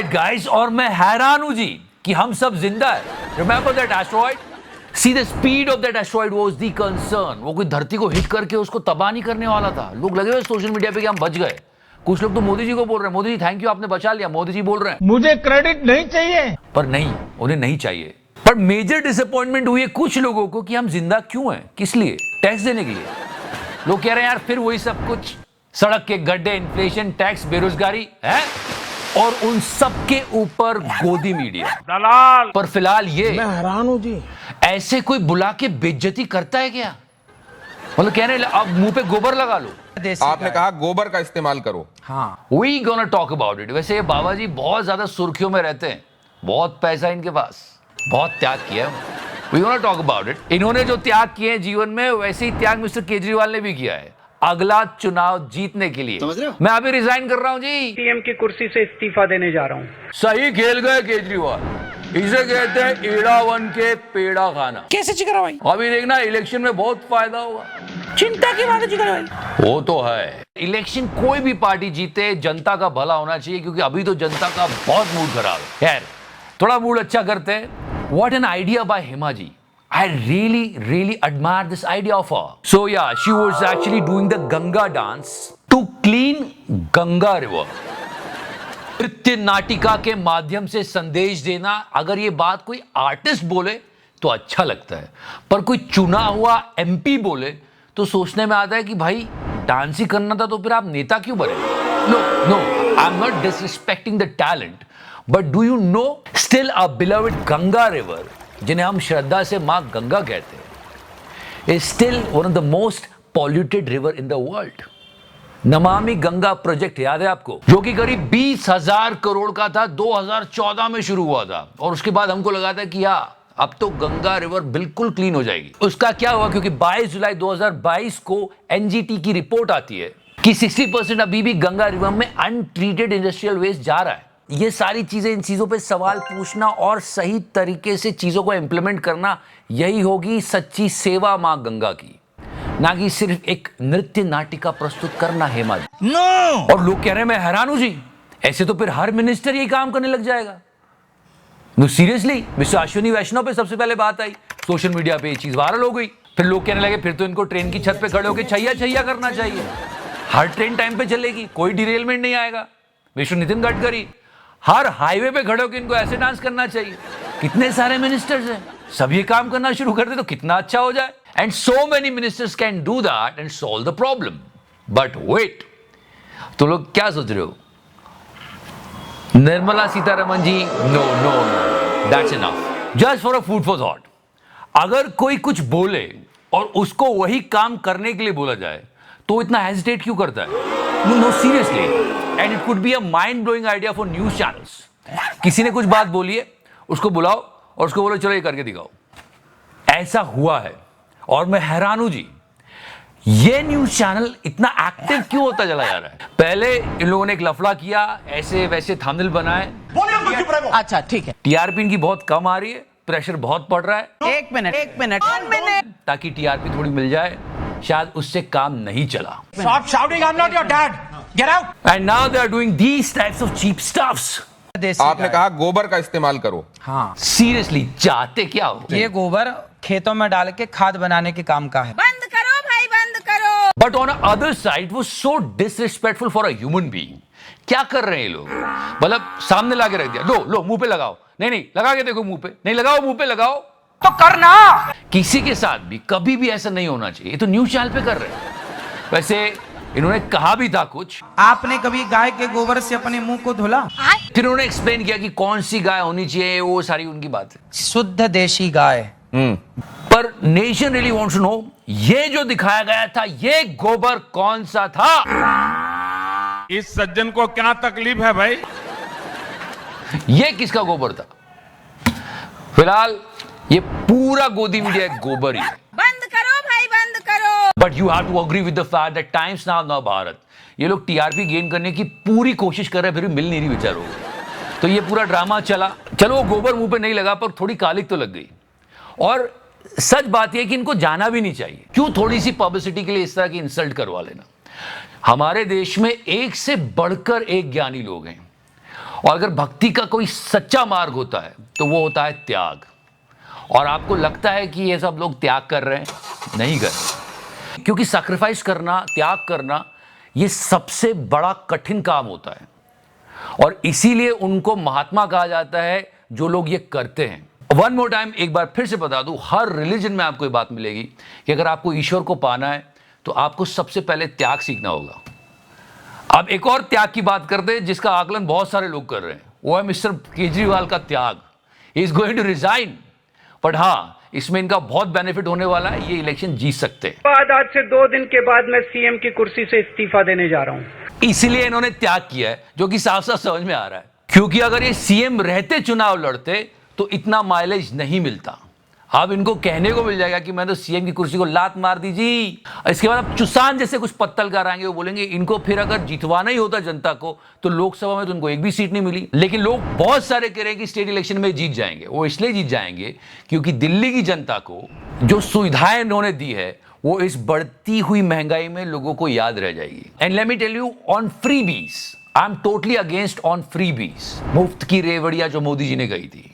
Alright guys, और मैं हैरान हूं जी कि हम सब जिंदा है। Remember that asteroid? See the speed of that asteroid was the concern. वो कोई धरती को हिट करके उसको तबाह नहीं करने वाला था। लोग लगे हुए सोशल मीडिया पे कि हम बच गए। कुछ लोग तो मोदी जी को बोल रहे हैं, मोदी जी थैंक यू आपने बचा लिया। मोदी जी बोल रहे हैं मुझे क्रेडिट नहीं चाहिए, पर नहीं, उन्हें नहीं चाहिए। पर मेजर डिसअपॉइंटमेंट हुई है कुछ लोगों को कि हम जिंदा क्यों हैं, किस लिए? टैक्स देने के लिए। लोग कह रहे हैं यार फिर वही सब कुछ, सड़क के गड्ढे, इन्फ्लेशन, टैक्स, बेरोजगारी है, और उन सब के ऊपर गोदी मीडिया दलाल। पर फिलहाल ये मैं हैरान हूं जी। ऐसे कोई बुला के बेइज्जती करता है क्या? मतलब कह रहे हैं अब मुंह पे गोबर लगा लो। आपने कहा गोबर का इस्तेमाल करो। हाँ, we gonna talk about it. वैसे ये बाबा जी बहुत ज्यादा सुर्खियों में रहते हैं, बहुत पैसा इनके पास, बहुत त्याग किया है। We gonna talk about it. इन्होंने जो त्याग किए हैं जीवन में, वैसे ही त्याग मिस्टर केजरीवाल ने भी किया है अगला चुनाव जीतने के लिए। समझ रहे हो? मैं अभी रिजाइन कर रहा हूं जी, सीएम की कुर्सी से इस्तीफा देने जा रहा हूं। सही खेल गए केजरीवाल। इसे कहते हैं एड़ा वन के पेड़ा खाना। कैसे जिगर भाई? अभी देखना इलेक्शन में बहुत फायदा होगा। चिंता की बात है जिगर भाई। वो तो है, इलेक्शन कोई भी पार्टी जीते जनता का भला होना चाहिए, क्योंकि अभी तो जनता का बहुत मूड खराब है। खैर, थोड़ा मूड अच्छा करते हैं। What an idea by Hema ji. I really admire this idea of her. So yeah, she was actually doing the Ganga dance to clean Ganga river. नृत्य नाटिका के माध्यम से संदेश देना, अगर ये बात कोई आर्टिस्ट बोले तो अच्छा लगता है, पर कोई चुना हुआ एमपी बोले तो सोचने में आता है कि भाई डांस ही करना था तो फिर आप नेता क्यों बने? No, I am not disrespecting the talent, but do you know still a beloved Ganga river, जिन्हें हम श्रद्धा से मां गंगा कहते हैं, is still one of the most polluted river in the world. Namami Ganga project याद है आपको, जो कि करीब 20,000 करोड़ का था, 2014 में शुरू हुआ था, और उसके बाद हमको लगा था कि अब तो गंगा रिवर बिल्कुल क्लीन हो जाएगी। उसका क्या हुआ? क्योंकि 22 जुलाई 2022 को एनजीटी की रिपोर्ट आती है कि 60% अभी भी गंगा रिवर में अनट्रीटेड इंडस्ट्रियल वेस्ट जा रहा है। ये सारी चीजें, इन चीजों पे सवाल पूछना और सही तरीके से चीजों को इंप्लीमेंट करना, यही होगी सच्ची सेवा मां गंगा की, ना कि सिर्फ एक नृत्य नाटिका प्रस्तुत करना। हेमा जी नो। और लोग कह रहे हैं, मैं हैरान हूं जी, ऐसे तो फिर हर मिनिस्टर यही काम करने लग जाएगा। नो सीरियसली, मिस्टर अश्विनी वैष्णव पे सबसे पहले बात आई, सोशल मीडिया पे ये चीज वायरल हो गई। फिर लोग कहने लगे फिर तो इनको ट्रेन की छत पे खड़े होकर छैया छैया करना चाहिए, हर ट्रेन टाइम पे चलेगी, कोई डिरेलमेंट नहीं आएगा। मिस्टर नितिन गडकरी, हर हाईवे पे खड़े होकर इनको ऐसे डांस करना चाहिए। कितने सारे मिनिस्टर्स हैं, सब ये काम करना शुरू कर दे तो कितना अच्छा हो जाए। And so many ministers can do that and solve the problem. But wait, तो लोग क्या सोच रहे हो? Nirmala Sitharaman ji, no no no, that's enough. Just for a food for thought, अगर कोई कुछ बोले और उसको वही काम करने के लिए बोला जाए तो इतना हेजिटेट क्यों करता है? No seriously, and it could be a mind blowing idea for news channels. किसी ने कुछ बात बोली है, उसको बुलाओ और उसको बोलो चलो ये करके दिखाओ। ऐसा हुआ है, और मैं हैरान हूं जी, ये न्यूज चैनल इतना एक्टिव क्यों होता चला जा रहा है। पहले इन लोगों ने एक लफड़ा किया, ऐसे वैसे थंबनेल बनाए, अच्छा ठीक है। टीआरपी इनकी बहुत कम आ रही है, प्रेशर बहुत पड़ रहा है, एक मिनट ताकि टीआरपी थोड़ी मिल जाए, शायद उससे काम नहीं चला। Stop shouting, I'm not your dad. Get out. And now they are doing these types of cheap stuffs. आपने कहा गोबर का इस्तेमाल करो। हाँ, सीरियसली चाहते क्या हो? ये गोबर खेतों में डाल के खाद बनाने के काम का है। बंद करो भाई, बंद करो। बट ऑन अदर साइड वो so disrespectful for a human being. क्या कर रहे हैं ये लोग? मतलब सामने ला के रख दिया, लो लो मुंह पे लगाओ, नहीं लगा के देखो, मुंह पे नहीं लगाओ, मुंह पे लगाओ तो करना। किसी के साथ भी कभी भी ऐसा नहीं होना चाहिए। ये तो न्यूज चैनल पे कर रहे हैं। वैसे इन्होंने कहा भी था कुछ, आपने कभी गाय के गोबर से अपने मुंह को धुला? फिर उन्होंने एक्सप्लेन किया कि कौन सी गाय होनी चाहिए, वो सारी उनकी बात है। शुद्ध देशी गाय। पर nation really wants to know, ये जो दिखाया गया था, ये गोबर कौन सा था? इस सज्जन को क्या तकलीफ है भाई? ये किसका गोबर था? फिलहाल ये पूरा गोदी मीडिया एक गोबर ही है। बंद करो भाई, बंद करो। But you have to agree with the fact that Times Now Nav Bharat, ये लोग टीआरपी गेन करने की पूरी कोशिश कर रहे हैं, फिर भी मिल नहीं रही बेचारों को। तो ये पूरा ड्रामा चला। चलो वो गोबर मुंह पे नहीं लगा, पर थोड़ी कालिक तो लग गई। और सच बात यह कि इनको जाना भी नहीं चाहिए। क्यों थोड़ी सी पब्लिसिटी के लिए इस तरह की इंसल्ट करवा लेना? हमारे देश में एक से बढ़कर एक ज्ञानी लोग हैं, और अगर भक्ति का कोई सच्चा मार्ग होता है तो वो होता है त्याग। और आपको लगता है कि ये सब लोग त्याग कर रहे हैं? नहीं कर रहे, क्योंकि सैक्रिफाइस करना, त्याग करना, ये सबसे बड़ा कठिन काम होता है। और इसीलिए उनको महात्मा कहा जाता है जो लोग ये करते हैं। वन मोर टाइम, एक बार फिर से बता दूं, हर रिलीजन में आपको ये बात मिलेगी कि अगर आपको ईश्वर को पाना है तो आपको सबसे पहले त्याग सीखना होगा। अब एक और त्याग की बात करते हैं जिसका आकलन बहुत सारे लोग कर रहे हैं, वो है मिस्टर केजरीवाल का त्याग। He is going to resign, but हाँ, इसमें इनका बहुत बेनिफिट होने वाला है, ये इलेक्शन जीत सकते हैं। आज से 2 दिन के बाद मैं सीएम की कुर्सी से इस्तीफा देने जा रहा हूं। इसीलिए इन्होंने त्याग किया है, जो कि साफ साफ समझ में आ रहा है, क्योंकि अगर ये सीएम रहते, चुनाव लड़ते, तो इतना माइलेज नहीं मिलता। अब इनको कहने को मिल जाएगा कि मैं तो सीएम की कुर्सी को लात मार दीजिए। इसके बाद अब चुसान जैसे कुछ पत्तलकार आएंगे, वो बोलेंगे इनको फिर अगर जितवाना ही होता जनता को तो लोकसभा में तो उनको एक भी सीट नहीं मिली। लेकिन लोग बहुत सारे कह रहे हैं कि स्टेट इलेक्शन में जीत जाएंगे। वो इसलिए जीत जाएंगे क्योंकि दिल्ली की जनता को जो सुविधाएं इन्होंने दी है वो इस बढ़ती हुई महंगाई में लोगों को याद रह जाएगी। And let me tell you, on freebies, I am totally against on freebies, मुफ्त की रेवड़ियां जो मोदी जी ने कही थी।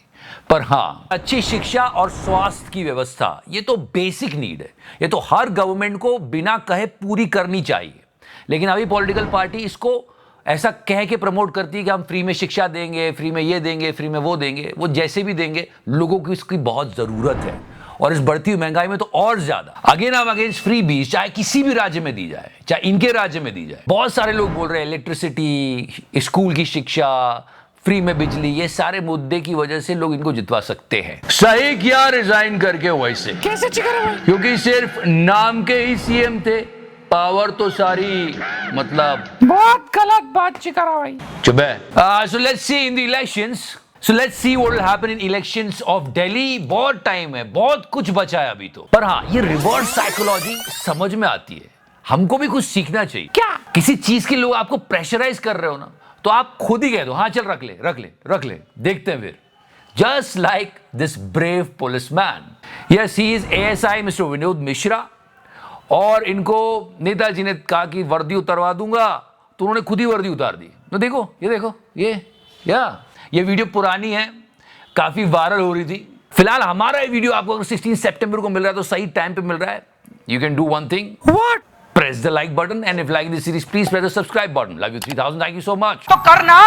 पर हाँ, अच्छी शिक्षा और स्वास्थ्य की व्यवस्था, ये तो बेसिक नीड है, ये तो हर गवर्नमेंट को बिना कहे पूरी करनी चाहिए। लेकिन अभी पॉलिटिकल पार्टी इसको ऐसा कह के प्रमोट करती है कि हम फ्री में शिक्षा देंगे, फ्री में ये देंगे, फ्री में वो देंगे। वो जैसे भी देंगे, लोगों को इसकी बहुत जरूरत है, और इस बढ़ती हुई महंगाई में तो और ज्यादा। Again I am against free बीज, चाहे किसी भी राज्य में दी जाए, चाहे इनके राज्य में दी जाए। बहुत सारे लोग बोल रहे हैं इलेक्ट्रिसिटी, स्कूल की शिक्षा, फ्री में बिजली, ये सारे मुद्दे की वजह से लोग इनको जितवा सकते हैं। सही किया रिजाइन करके वैसे, कैसे क्योंकि सिर्फ नाम के ही सीएम थे, पावर तो सारी, मतलब बहुत गलत बात चिकरा भाई। चुप है। So let's see in the elections, so let's see what will happen in elections of Delhi. बहुत टाइम है, बहुत कुछ बचा है अभी तो। पर हाँ, ये रिवर्स साइकोलॉजी समझ में आती है, हमको भी कुछ सीखना चाहिए। क्या किसी चीज के लोग आपको प्रेशराइज कर रहे हो ना, तो आप खुद ही कह दो हाँ चल रख ले रख ले रख ले, देखते हैं फिर। Just like this brave policeman, yes he is ASI mister Vinod Mishra. और इनको नेताजी ने कहा कि वर्दी उतरवा दूंगा, तो उन्होंने खुद ही वर्दी उतार दी। तो देखो, ये देखो, ये वीडियो पुरानी है, काफी वायरल हो रही थी। फिलहाल हमारा ये वीडियो आपको अगर 16 सितंबर को मिल रहा है तो सही टाइम पे मिल रहा है। You can do one thing, what? Press the like button, and if you like this series, please press the subscribe button. Love you 3000. Thank you so much. तो करना